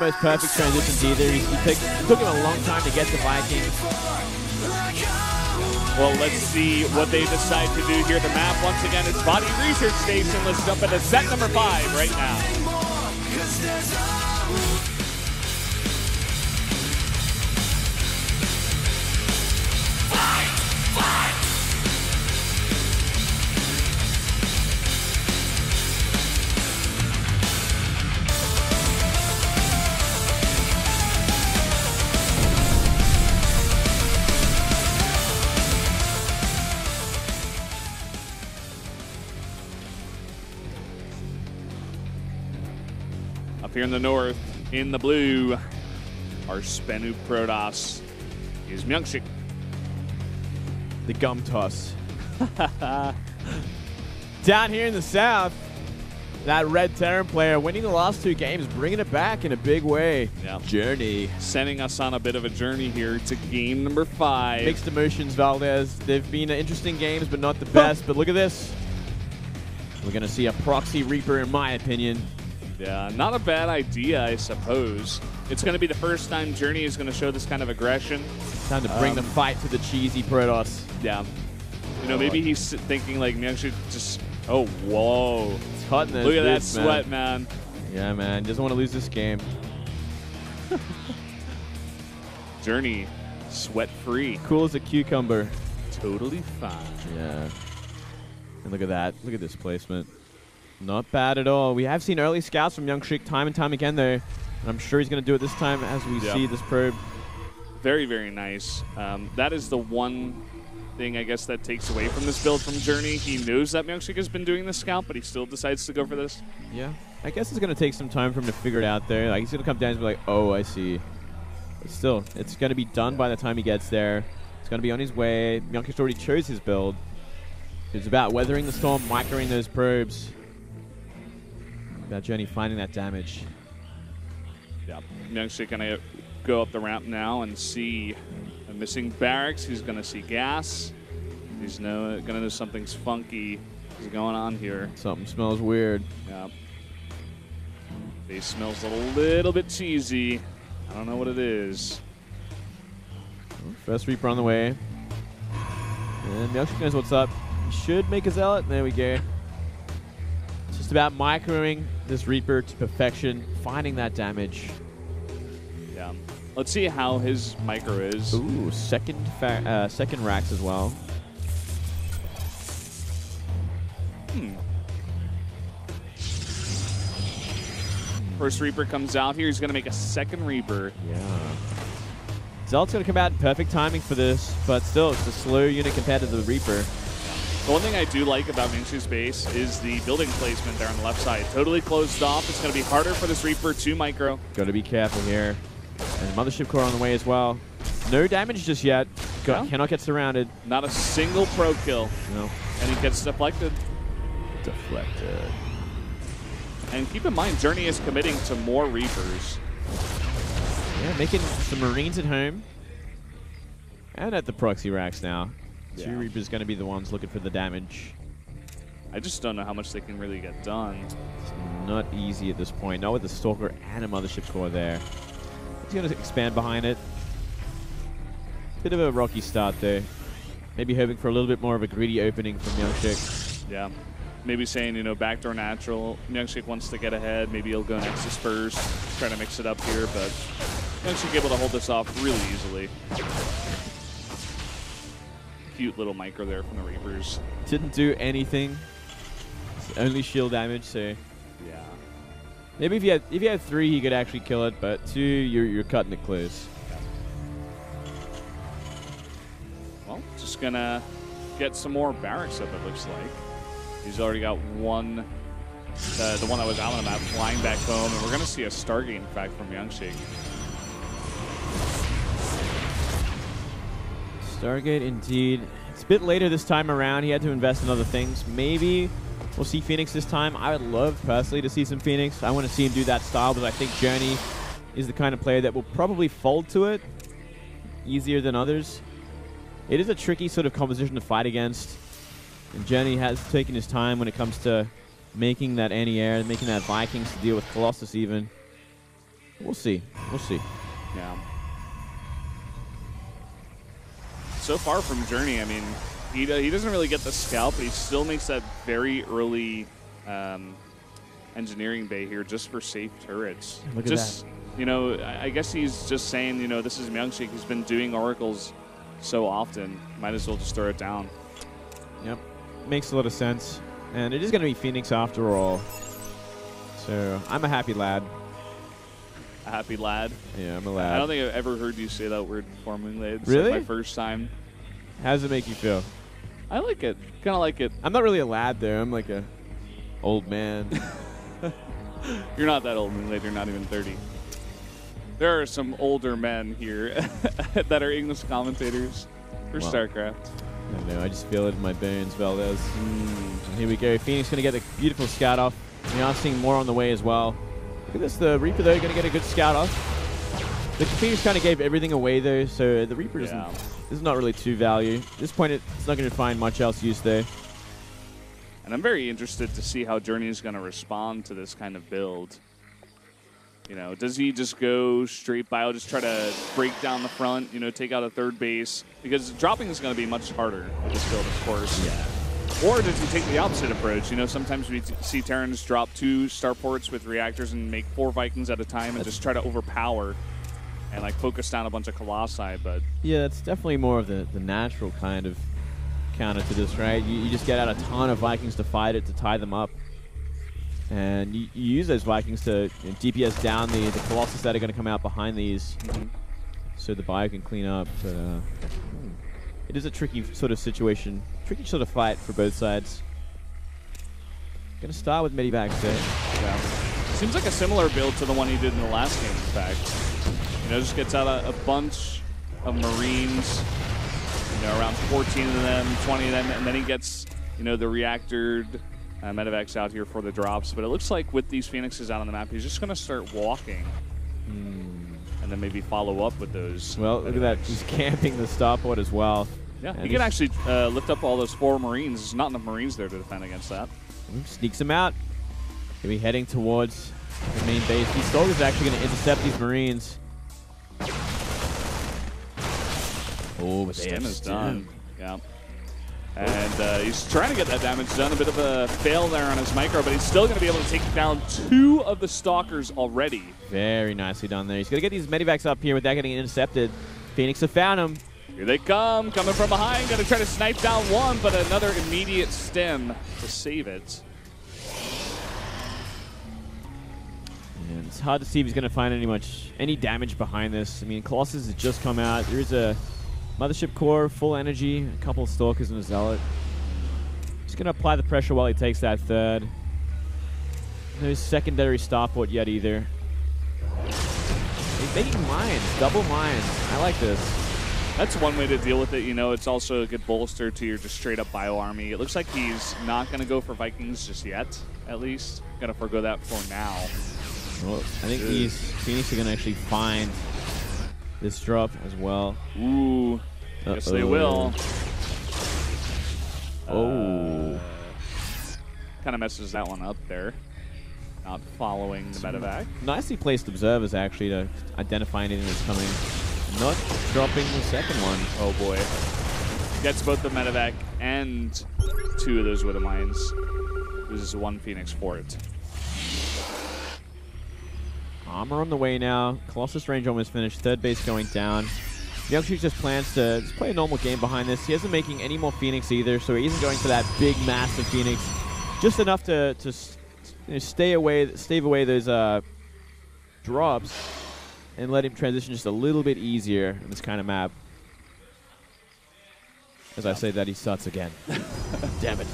Most perfect transitions either. It took him a long time to get to Vikings. Well, let's see what they decide to do here. The map, once again, is Body Research Station. Let's jump into set number 5 right now. Up here in the north, in the blue, our SBENU Protoss is MyuNgSiK. The gum toss. Down here in the south, that Red Terran player winning the last 2 games, bringing it back in a big way. Yeah. Journey. Sending us on a bit of a journey here to game number 5. Mixed emotions, Valdez. They've been interesting games, but not the best. But look at this. We're going to see a proxy Reaper, in my opinion. Yeah, not a bad idea, I suppose. It's going to be the first time Journey is going to show this kind of aggression. Time to bring the fight to the cheesy Protoss. Yeah. You know, maybe he's thinking like MyuNgSiK just... Oh, whoa. It's hot in this. Look at that sweat, man. Yeah, man. Doesn't want to lose this game. Journey, sweat-free. Cool as a cucumber. Totally fine. Yeah. And look at that. Look at this placement. Not bad at all. We have seen early scouts from MyuNgSiK time and time again there. And I'm sure he's going to do it this time as we see this probe. Very, very nice. That is the one thing, I guess, that takes away from this build from Journey. He knows that MyuNgSiK has been doing the scout, but he still decides to go for this. Yeah. I guess it's going to take some time for him to figure it out there. Like, he's going to come down and be like, oh, I see. But still, it's going to be done by the time he gets there. It's going to be on his way. MyuNgSiK already chose his build. It's about weathering the storm, microing those probes. About Journey finding that damage. Yeah, MyuNgSiK gonna go up the ramp now and see a missing barracks. He's gonna see gas. He's gonna know something's funky is going on here. Something smells weird. Yeah. Base smells a little bit cheesy. I don't know what it is. First Reaper on the way. And MyuNgSiK knows what's up. He should make a Zealot. There we go. It's just about microing this Reaper to perfection, finding that damage. Yeah. Let's see how his micro is. Ooh, second racks as well. First Reaper comes out here. He's going to make a second Reaper. Yeah. Zealot's going to come out in perfect timing for this, but still, it's a slow unit compared to the Reaper. The one thing I do like about MyuNgSiK's base is the building placement there on the left side. Totally closed off. It's going to be harder for this Reaper to micro. Got to be careful here. And Mothership Core on the way as well. No damage just yet. Cannot get surrounded. Not a single pro kill. No. And he gets deflected. Deflected. And keep in mind, Journey is committing to more Reapers. Yeah, making some Marines at home. And at the proxy racks now. Yeah. 2 Reapers going to be the ones looking for the damage. I just don't know how much they can really get done. It's not easy at this point. Not with the Stalker and a Mothership Core there. He's going to expand behind it. Bit of a rocky start there. Maybe hoping for a little bit more of a greedy opening from MyuNgSiK. Yeah. Maybe saying, you know, backdoor natural. MyuNgSiK wants to get ahead. Maybe he'll go Nexus first. Try to mix it up here, but MyuNgSiK able to hold this off really easily. Cute little micro there from the Reapers. Didn't do anything. It's only shield damage, so yeah. Maybe if you had 3, he could actually kill it, but 2, you're cutting it close. Yeah. Well, just gonna get some more barracks up. It looks like he's already got one. The one that was out on the map flying back home, and we're gonna see a Stargate in fact from MyuNgSiK. Stargate, indeed. It's a bit later this time around. He had to invest in other things. Maybe we'll see Phoenix this time. I would love, personally, to see some Phoenix. I want to see him do that style, but I think Journey is the kind of player that will probably fold to it easier than others. It is a tricky sort of composition to fight against. And Journey has taken his time when it comes to making that anti-air, making that Vikings to deal with Colossus even. We'll see. We'll see. Yeah. So far from Journey, I mean, he doesn't really get the scout, but he still makes that very early engineering bay here just for safe turrets. Look at that. You know, I guess he's just saying, you know, this is MyuNgSiK. He's been doing oracles so often. Might as well just throw it down. Yep. Makes a lot of sense. And it is going to be Phoenix after all. So I'm a happy lad. A happy lad? Yeah, I'm a lad. I don't think I've ever heard you say that word before, MyuNgSiK. It's really? Like my first time. How does it make you feel? I like it. Kind of like it. I'm not really a lad there. I'm like a old man. You're not that old, MyuNgSiK. You're not even 30. There are some older men here that are English commentators for StarCraft. I don't know. I just feel it in my bones, Valdez. Here we go. Phoenix going to get the beautiful scout off. We are seeing more on the way as well. Look at this. The Reaper, though, going to get a good scout off. The Phoenix kind of gave everything away, though, so the Reaper doesn't, is not really too value. At this point, it's not going to find much else use there. And I'm very interested to see how Journey is going to respond to this kind of build. You know, does he just go straight bio, just try to break down the front, you know, take out a third base? Because dropping is going to be much harder with this build, of course. Yeah. Or does he take the opposite approach? You know, sometimes we see Terrans drop 2 starports with reactors and make 4 Vikings at a time and just try to overpower and, like, focus down a bunch of Colossi, but... Yeah, it's definitely more of the natural kind of counter to this, right? You just get out a ton of Vikings to fight it, to tie them up. And you use those Vikings to DPS down the Colossus that are going to come out behind these, so the bio can clean up. But it is a tricky sort of situation, tricky sort of fight for both sides. Going to start with Medivacs there. Yeah. Seems like a similar build to the one he did in the last game, in fact. You know, just gets out a bunch of Marines, you know, around 14 of them, 20 of them, and then he gets, you know, the reactored Medivacs out here for the drops. But it looks like with these Phoenixes out on the map, he's just going to start walking. And then maybe follow up with those. Well, Medivacs. look at that. He's camping the starport as well. Yeah, he can actually lift up all those 4 Marines. There's not enough Marines there to defend against that. Sneaks him out. He'll be heading towards the main base. These Stalkers are actually going to intercept these Marines. Oh, but Stim is done. Yeah. And he's trying to get that damage done. A bit of a fail there on his micro, but he's still going to be able to take down 2 of the Stalkers already. Very nicely done there. He's going to get these Medivacs up here without getting intercepted. Phoenix have found him. Here they come, coming from behind. Going to try to snipe down 1, but another immediate stim to save it. And it's hard to see if he's going to find any damage behind this. I mean, Colossus has just come out. There is a Mothership Core, full energy, a couple of Stalkers and a Zealot. Just going to apply the pressure while he takes that third. No secondary starport yet either. He's making mines, double mines. I like this. That's one way to deal with it. You know, it's also a good bolster to your just straight up bio army. It looks like he's not going to go for Vikings just yet, at least. Going to forgo that for now. Well, I think these Phoenix are going to actually find this drop as well. Ooh. Yes, they will. Oh. Kind of messes that one up there. Not following the medevac. Nicely placed observers, actually, to identify anything that's coming. Not dropping the second one. Oh, boy. Gets both the medevac and 2 of those Widow Mines. Loses 1 Phoenix for it. Armor on the way now. Colossus range almost finished. Third base going down. MyuNgSiK just plans to just play a normal game behind this. He isn't making any more Phoenix either, so he isn't going for that big, massive Phoenix. Just enough to you know, stave away those drops and let him transition just a little bit easier in this kind of map. As I say that, he starts again. Damn it.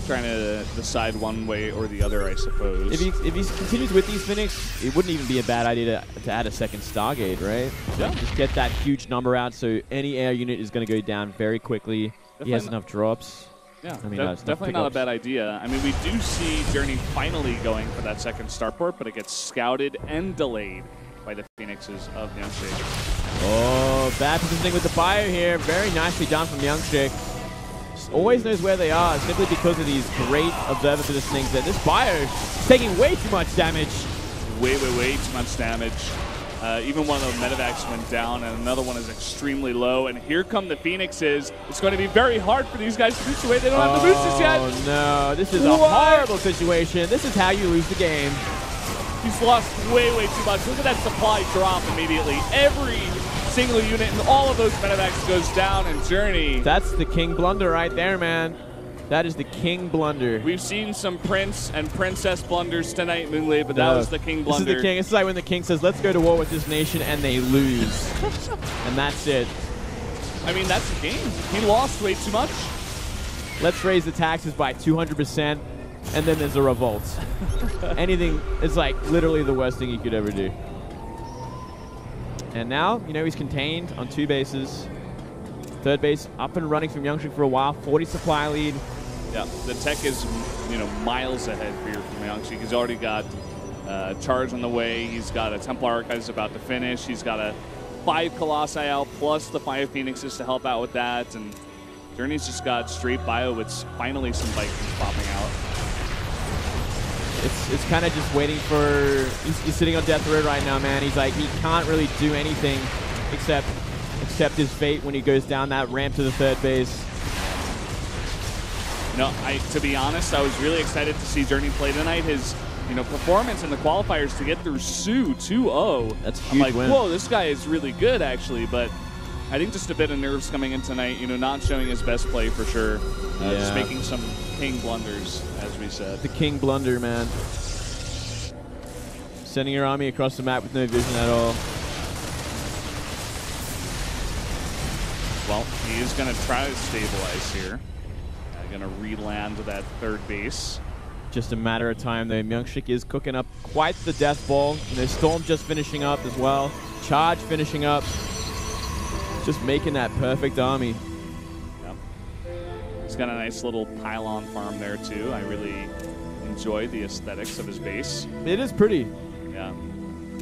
Trying to decide one way or the other, I suppose. If he continues with these Phoenix, it wouldn't even be a bad idea to add a second Stargate, right? Yeah. Just get that huge number out so any air unit is going to go down very quickly. Definitely he has enough drops. Yeah, I mean, definitely not a bad idea. I mean, we do see Journey finally going for that second starport, but it gets scouted and delayed by the Phoenixes of MyuNgSiK. Oh, bad positioning with the bio here. Very nicely done from MyuNgSiK. Always knows where they are simply because of these great observer positionings. And this bio is taking way too much damage. way too much damage. Even one of the medevacs went down, and another one is extremely low. And here come the Phoenixes. It's going to be very hard for these guys to boost away. They don't have the boosters yet. Oh, no. This is a horrible situation. This is how you lose the game. He's lost way too much. Look at that supply drop immediately. Every single unit in all of those medevacs goes down, and Journey. That's the king blunder right there, man. That is the king blunder. We've seen some prince and princess blunders tonight, Moonglade, but that was the king blunder. This is the king. This is like when the king says, let's go to war with this nation, and they lose. And that's it. I mean, that's the game. He lost way too much. Let's raise the taxes by 200%, and then there's a revolt. Anything is like literally the worst thing you could ever do. And now, you know, he's contained on 2 bases. Third base up and running from MyuNgSiK for a while. 40 supply lead. Yeah, the tech is, you know, miles ahead here from MyuNgSiK. He's already got charge on the way. He's got a Templar Archives about to finish. He's got a 5 Colossi out plus the 5 Phoenixes to help out with that. And Journey's just got straight bio with finally some Vikings popping out. It's kind of just waiting for... He's sitting on death row right now, man. He's like, he can't really do anything except accept his fate when he goes down that ramp to the third base. No, to be honest, I was really excited to see Journey play tonight. His, you know, performance in the qualifiers to get through Sue 2-0. That's a huge I'm like, win. Whoa, this guy is really good, actually. But I think just a bit of nerves coming in tonight. You know, not showing his best play for sure. Just making some king blunders, as we said. The king blunder, man. Sending your army across the map with no vision at all. Well, he is going to try to stabilize here. Going to re-land that third base. Just a matter of time, though. MyuNgSiK is cooking up quite the death ball. You know, Storm just finishing up as well. Charge finishing up. Just making that perfect army. Yep. He's got a nice little pylon farm there, too. I really enjoy the aesthetics of his base. It is pretty. Yeah.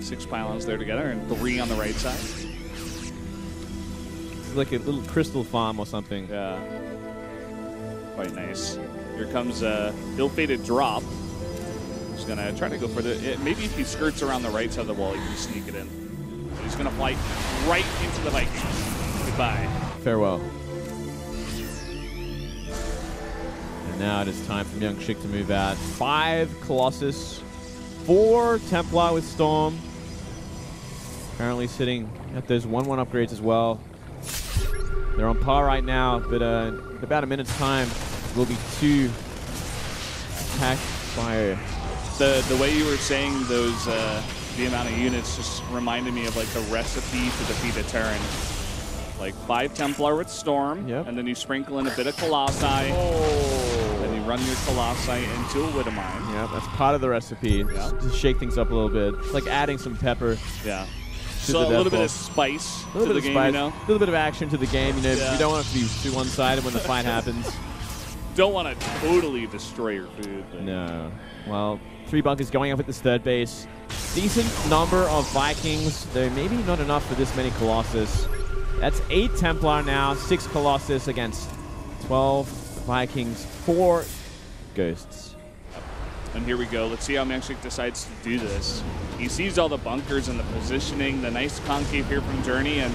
6 pylons there together and 3 on the right side. It's like a little crystal farm or something. Yeah. Quite nice. Here comes a ill-fated drop. He's going to try to go for the... maybe if he skirts around the right side of the wall, he can sneak it in. But he's going to fly right into the Vikings. Goodbye. Farewell. And now it is time for MyuNgSiK to move out. 5 Colossus, 4 Templar with Storm. Currently sitting at those 1-1 upgrades as well. They're on par right now, but in about a minute's time, will be 2 attack fire. The way you were saying those, the amount of units just reminded me of like the recipe to defeat a Terran. Like 5 Templar with Storm, and then you sprinkle in a bit of Colossi, then you run your Colossi into a Widowmine. Yeah, that's part of the recipe. Just shake things up a little bit. It's like adding some pepper. Yeah. So a little bit of spice to the game, you know? A little bit of action to the game, you know? You don't want it to be too one-sided when the fight happens. Don't want to totally destroy your food. But. No. Well, 3 bunkers going up at this third base. Decent number of Vikings, though maybe not enough for this many Colossus. That's 8 Templar now, 6 Colossus against 12 Vikings, 4 Ghosts. And here we go. Let's see how MyuNgSiK decides to do this. He sees all the bunkers and the positioning, the nice concave here from Journey, and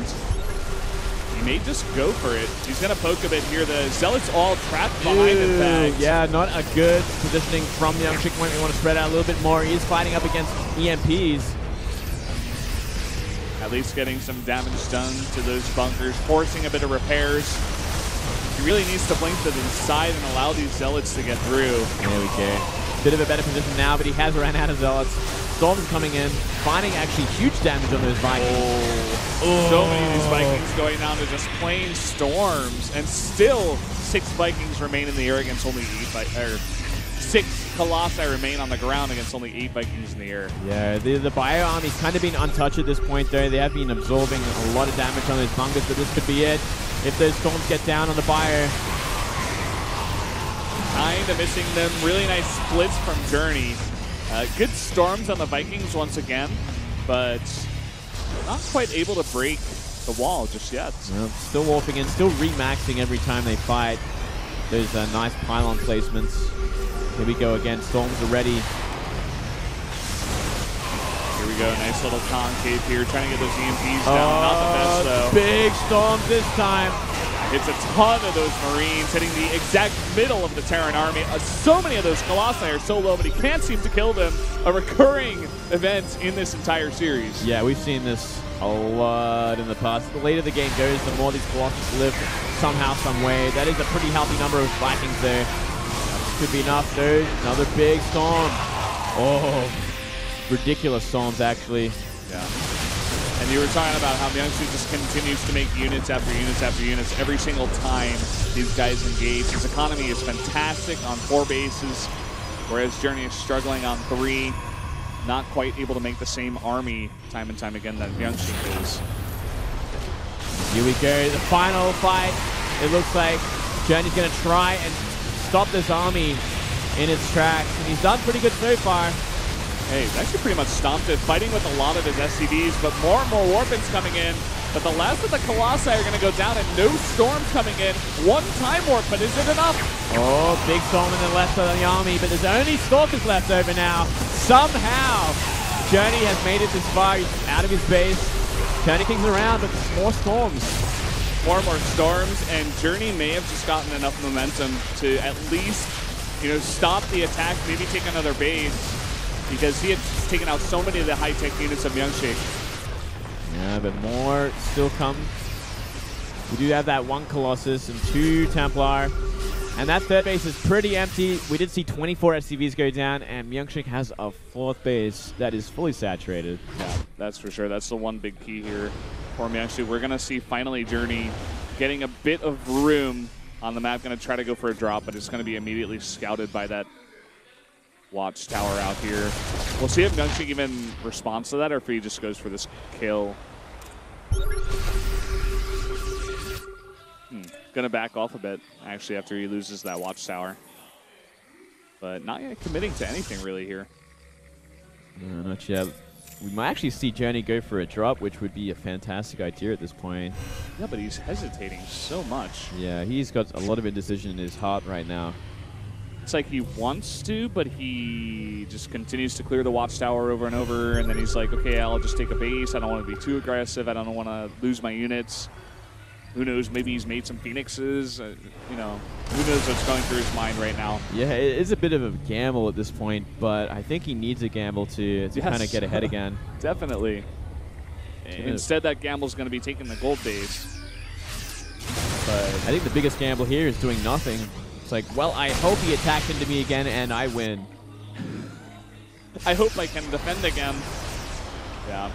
he may just go for it. He's going to poke a bit here. The Zealots all trapped behind the bags. Yeah, not a good positioning from MyuNgSiK. Might want to spread out a little bit more. He is fighting up against EMPs. At least getting some damage done to those bunkers, forcing a bit of repairs. He really needs to blink to the side and allow these Zealots to get through. There we go. Bit of a better position now, but he has ran out of Zealots. Storm's coming in, finding actually huge damage on those Vikings. So many of these Vikings going down to just plain storms, and still 6 Vikings remain in the air against only 6 Colossi remain on the ground against only 8 Vikings in the air. Yeah, the Bio Army's kind of been untouched at this point, though. They have been absorbing a lot of damage on those bunkers, but this could be it. If those Storms get down on the Bio. Kind of missing them. Really nice splits from Journey. Good Storms on the Vikings once again, but not quite able to break the wall just yet. Well, still warping in, still remaxing every time they fight. Those nice pylon placements. Here we go again. Storms are ready. we go. Nice little concave here, trying to get those EMPs down. Not the best, though. Big storms this time. It's a ton of those Marines hitting the exact middle of the Terran army. So many of those Colossi are so low, but he can't seem to kill them. A recurring event in this entire series. Yeah, we've seen this a lot in the past. The later the game goes, the more these Colossus live somehow, some way. That is a pretty healthy number of Vikings there. Could be enough, dude. Another big storm. Oh, ridiculous storms, actually. Yeah. And you were talking about how MyuNgSiK just continues to make units after units after units every single time these guys engage. His economy is fantastic on 4 bases, whereas Journey is struggling on 3. Not quite able to make the same army time and time again that MyuNgSiK is. Here we go, the final fight. It looks like Journey's going to try and stop this army in its tracks, and he's done pretty good so far. Hey, he's actually pretty much stomped it, fighting with a lot of his SCVs, but more and more Warpins coming in. But the last of the Colossi are going to go down, and no storms coming in. One time warp, but is it enough? Oh, big storm in the left of the army, but there's only Stalkers left over now. Somehow, Journey has made it this far. He's out of his base. Turning things around, but more storms. More and more storms, and Journey may have just gotten enough momentum to at least, stop the attack, maybe take another base, because he had taken out so many of the high-tech units of MyuNgSiK. Yeah, but more still come. We do have that 1 Colossus and 2 Templar, and that 3rd base is pretty empty. We did see 24 SCVs go down, and MyuNgSiK has a 4th base that is fully saturated. Yeah, that's for sure. That's the one big key here for MyuNgSiK. We're going to see finally Journey getting a bit of room on the map. Going to try to go for a drop, but it's going to be immediately scouted by that watchtower out here. We'll see if MyuNgSiK even responds to that or if he just goes for this kill. Gonna back off a bit, actually, after he loses that watchtower. But not yet committing to anything really here. No, not yet. We might actually see Journey go for a drop, which would be a fantastic idea at this point. Yeah, but he's hesitating so much. Yeah, he's got a lot of indecision in his heart right now. It's like he wants to, but he just continues to clear the watchtower over and over, and then he's like, okay, I'll just take a base. I don't want to be too aggressive. I don't want to lose my units. Who knows? Maybe he's made some Phoenixes. Who knows what's going through his mind right now? Yeah, it is a bit of a gamble at this point, but I think he needs a gamble to kind of get ahead again. Definitely. Instead, that gamble's going to be taking the gold base. But I think the biggest gamble here is doing nothing. It's like, well, I hope he attacks into me again and I win. I hope I can defend again. Yeah.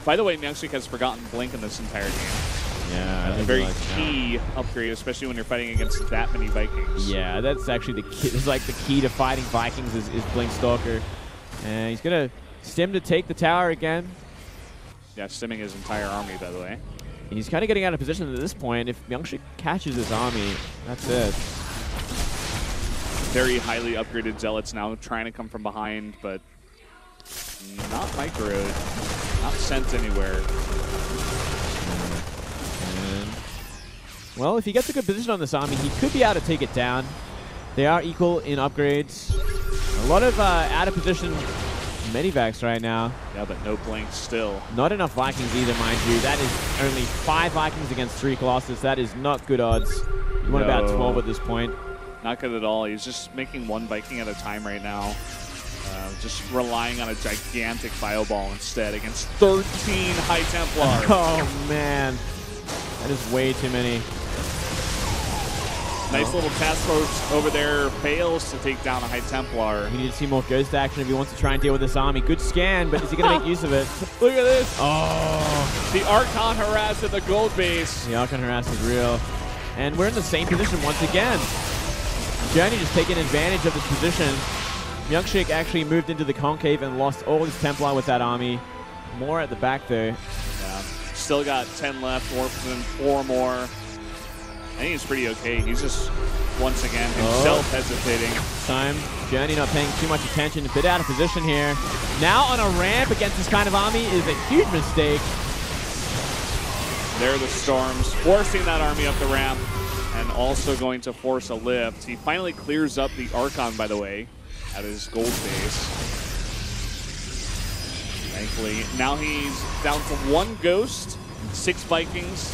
By the way, MyuNgSiK has forgotten Blink in this entire game. Yeah, a very key upgrade, especially when you're fighting against that many Vikings. Yeah, that's actually the key. It's like the key to fighting Vikings is Blink Stalker. And he's going to stim to take the tower again. Yeah, stimming his entire army, by the way. And he's kind of getting out of position at this point. If MyuNgSiK catches his army, that's it. Very highly upgraded Zealots now trying to come from behind, but not microed, not sent anywhere. And, well, if he gets a good position on this army, he could be able to take it down. They are equal in upgrades. A lot of out of position Medivacs right now. Yeah, but no Blink still. Not enough Vikings either, mind you. That is only 5 Vikings against 3 Colossus. That is not good odds. You want about 12 at this point. Not good at all. He's just making 1 Viking at a time right now. Just relying on a gigantic Fireball instead against 13 High Templar. Oh, man. That is way too many. Nice little task force over there. Fails to take down a High Templar. We need to see more Ghost action if he wants to try and deal with this army. Good scan, but is he going to make use of it? Look at this. Oh. The Archon harass at the gold base. The Archon harass is real. And we're in the same position once again. Journey just taking advantage of this position. MyuNgSiK actually moved into the concave and lost all his Templar with that army. More at the back there. Yeah. Still got 10 left, Warps in 4 more. I think it's pretty okay. He's just, once again, himself hesitating. Time. Journey not paying too much attention. A bit out of position here. Now on a ramp against this kind of army is a huge mistake. There are the storms, forcing that army up the ramp, and also going to force a lift. He finally clears up the Archon, by the way, at his gold base. Thankfully, now he's down to 1 Ghost, 6 Vikings.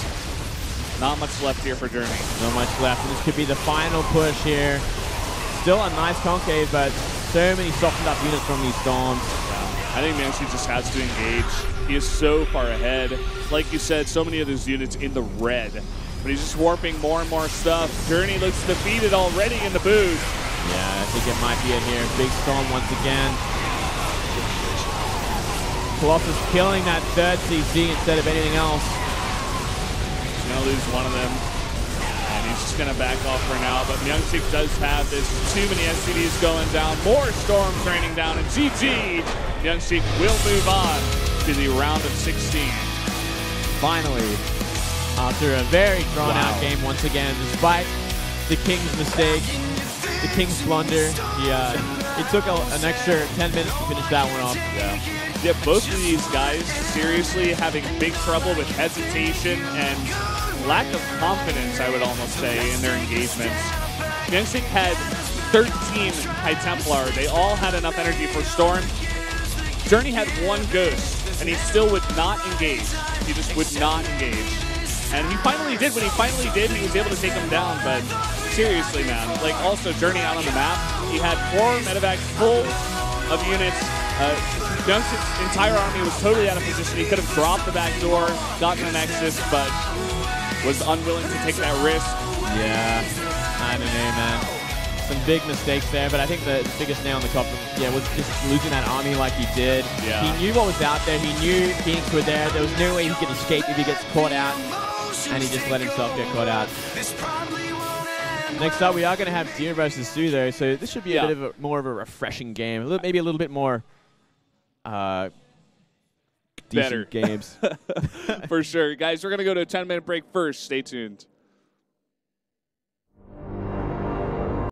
Not much left here for Journey. Not much left, and this could be the final push here. Still a nice concave, but so many softened up units from these Storms. Yeah. I think MyuNgSiK just has to engage. He is so far ahead. Like you said, so many of those units in the red. But he's just warping more and more stuff. Journey looks defeated already in the booth. Yeah, I think it might be in here. Big Storm once again. Colossus killing that 3rd CC instead of anything else. He's going to lose one of them. And he's just going to back off for now. But MyuNgSiK does have this. Too many SCVs going down. More Storms raining down. And GG, MyuNgSiK will move on to the round of 16. Finally, after a very drawn-out game once again, despite the King's mistake, the King's blunder, it took an extra 10 minutes to finish that one off. Yeah, both of these guys seriously having big trouble with hesitation and lack of confidence, I would almost say, in their engagements. MyuNgSiK had 13 High Templar. They all had enough energy for Storm. Journey had 1 Ghost, and he still would not engage. He just would not engage. And he finally did. When he finally did, he was able to take him down. But seriously, man, like also Journey out on the map, he had 4 medevacs full of units. MyuNgSiK's entire army was totally out of position. He could have dropped the back door, gotten an Nexus, but was unwilling to take that risk. Yeah, I don't know, man. Some big mistakes there, but I think the biggest nail in the coffin, was just losing that army like he did. Yeah. He knew what was out there. He knew Phoenix were there. There was no way he could escape if he gets caught out, and he just let himself get caught out. Next up, we are going to have Deer versus Sue, though, so this should be a bit of more of a refreshing game. Maybe a little bit more decent better games. For sure. Guys, we're going to go to a 10-minute break first. Stay tuned.